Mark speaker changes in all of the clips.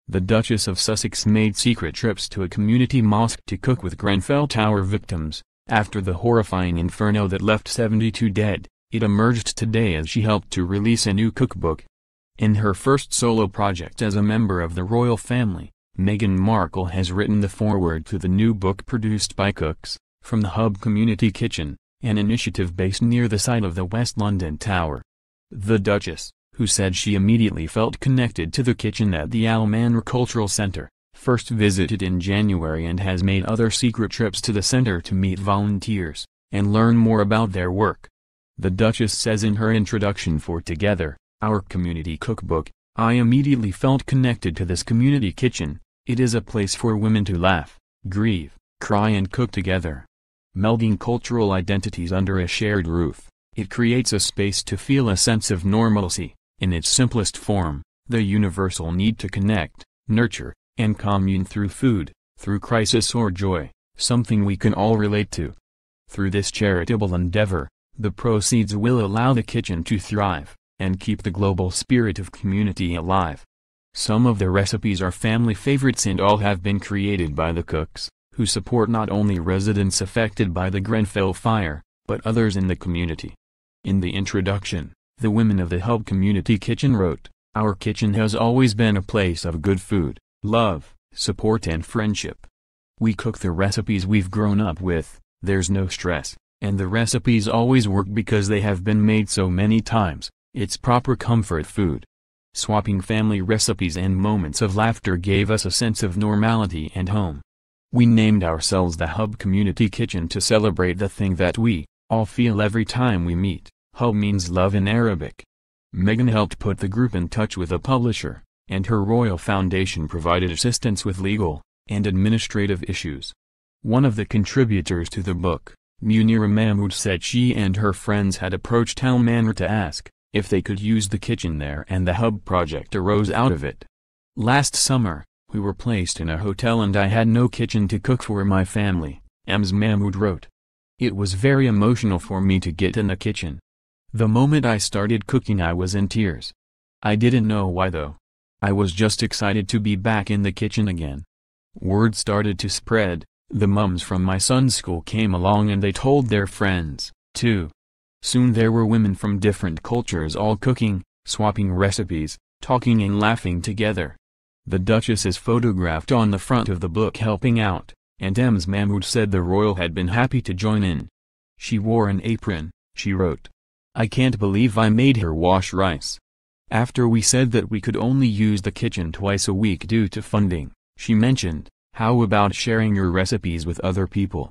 Speaker 1: The Duchess of Sussex made secret trips to a community mosque to cook with Grenfell Tower victims. After the horrifying inferno that left 72 dead, it emerged today as she helped to release a new cookbook. In her first solo project as a member of the royal family, Meghan Markle has written the foreword to the new book produced by cooks from the Hubb Community Kitchen, an initiative based near the site of the West London Tower. The Duchess, who said she immediately felt connected to the kitchen at the Al Manor Cultural Centre, first visited in January and has made other secret trips to the centre to meet volunteers and learn more about their work. The Duchess says in her introduction for Together, our community cookbook, "I immediately felt connected to this community kitchen. It is a place for women to laugh, grieve, cry and cook together. Melding cultural identities under a shared roof, it creates a space to feel a sense of normalcy, in its simplest form, the universal need to connect, nurture, and commune through food, through crisis or joy, something we can all relate to. Through this charitable endeavor, the proceeds will allow the kitchen to thrive, and keep the global spirit of community alive." Some of the recipes are family favorites and all have been created by the cooks, who support not only residents affected by the Grenfell fire, but others in the community. In the introduction, the women of the Hubb Community Kitchen wrote, "Our kitchen has always been a place of good food, love, support and friendship. We cook the recipes we've grown up with, there's no stress, and the recipes always work because they have been made so many times, it's proper comfort food. Swapping family recipes and moments of laughter gave us a sense of normality and home. We named ourselves the Hubb Community Kitchen to celebrate the thing that we all feel every time we meet." Hubb means love in Arabic. Meghan helped put the group in touch with a publisher, and her royal foundation provided assistance with legal and administrative issues. One of the contributors to the book, Munira Mahmood, said she and her friends had approached Al Manor to ask if they could use the kitchen there, and the Hubb project arose out of it. "Last summer, we were placed in a hotel and I had no kitchen to cook for my family," Ms. Mahmood wrote. "It was very emotional for me to get in the kitchen. The moment I started cooking I was in tears. I didn't know why though. I was just excited to be back in the kitchen again. Word started to spread, the mums from my son's school came along and they told their friends, too. Soon there were women from different cultures all cooking, swapping recipes, talking and laughing together." The Duchess is photographed on the front of the book helping out, and Ms. Mahmood said the royal had been happy to join in. "She wore an apron," she wrote. "I can't believe I made her wash rice. After we said that we could only use the kitchen twice a week due to funding," she mentioned, "how about sharing your recipes with other people?"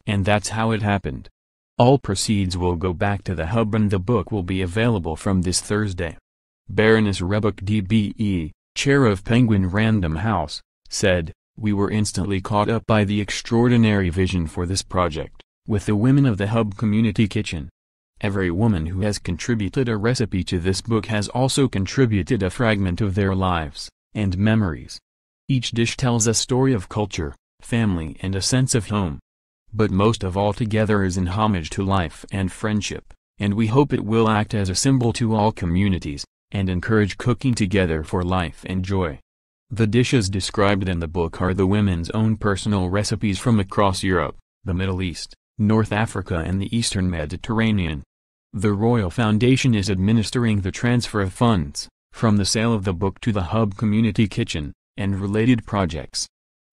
Speaker 1: And that's how it happened. All proceeds will go back to the Hubb and the book will be available from this Thursday. Baroness Rebecca DBE, chair of Penguin Random House, said, "We were instantly caught up by the extraordinary vision for this project, with the women of the Hubb Community Kitchen. Every woman who has contributed a recipe to this book has also contributed a fragment of their lives and memories. Each dish tells a story of culture, family and a sense of home. But most of all together is in homage to life and friendship, and we hope it will act as a symbol to all communities, and encourage cooking together for life and joy." The dishes described in the book are the women's own personal recipes from across Europe, the Middle East, North Africa and the Eastern Mediterranean. The Royal Foundation is administering the transfer of funds from the sale of the book to the Hubb Community Kitchen and related projects.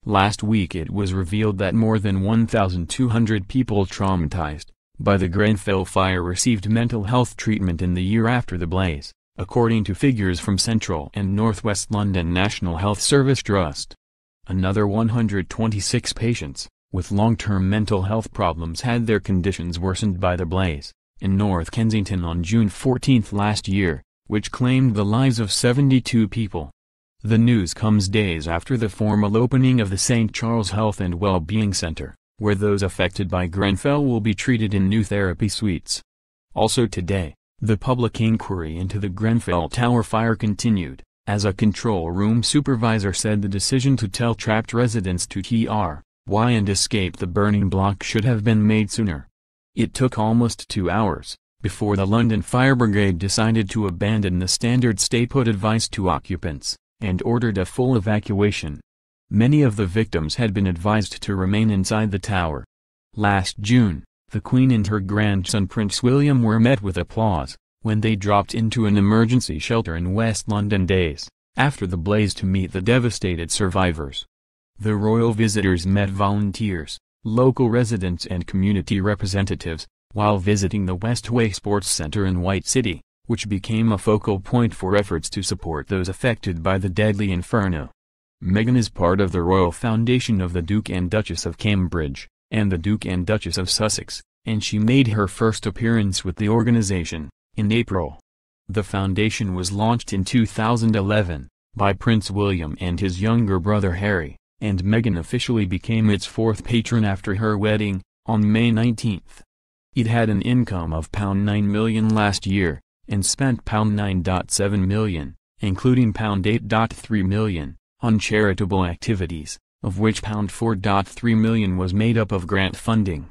Speaker 1: Last week it was revealed that more than 1,200 people traumatized by the Grenfell fire received mental health treatment in the year after the blaze, according to figures from Central and Northwest London National Health Service Trust. Another 126 patients with long-term mental health problems had their conditions worsened by the blaze in North Kensington on June 14 last year, which claimed the lives of 72 people. The news comes days after the formal opening of the St. Charles Health and Wellbeing Centre, where those affected by Grenfell will be treated in new therapy suites. Also today, the public inquiry into the Grenfell Tower fire continued, as a control room supervisor said the decision to tell trapped residents to why and escape the burning block should have been made sooner. It took almost 2 hours before the London Fire Brigade decided to abandon the standard stay put advice to occupants, and ordered a full evacuation. Many of the victims had been advised to remain inside the tower. Last June, the Queen and her grandson Prince William were met with applause when they dropped into an emergency shelter in West London days after the blaze to meet the devastated survivors. The royal visitors met volunteers, local residents and community representatives, while visiting the Westway Sports Centre in White City, which became a focal point for efforts to support those affected by the deadly inferno. Meghan is part of the Royal Foundation of the Duke and Duchess of Cambridge, and the Duke and Duchess of Sussex, and she made her first appearance with the organization in April. The foundation was launched in 2011 by Prince William and his younger brother Harry, and Meghan officially became its fourth patron after her wedding, on May 19. It had an income of £9 million last year, and spent £9.7 million, including £8.3 million, on charitable activities, of which £4.3 million was made up of grant funding.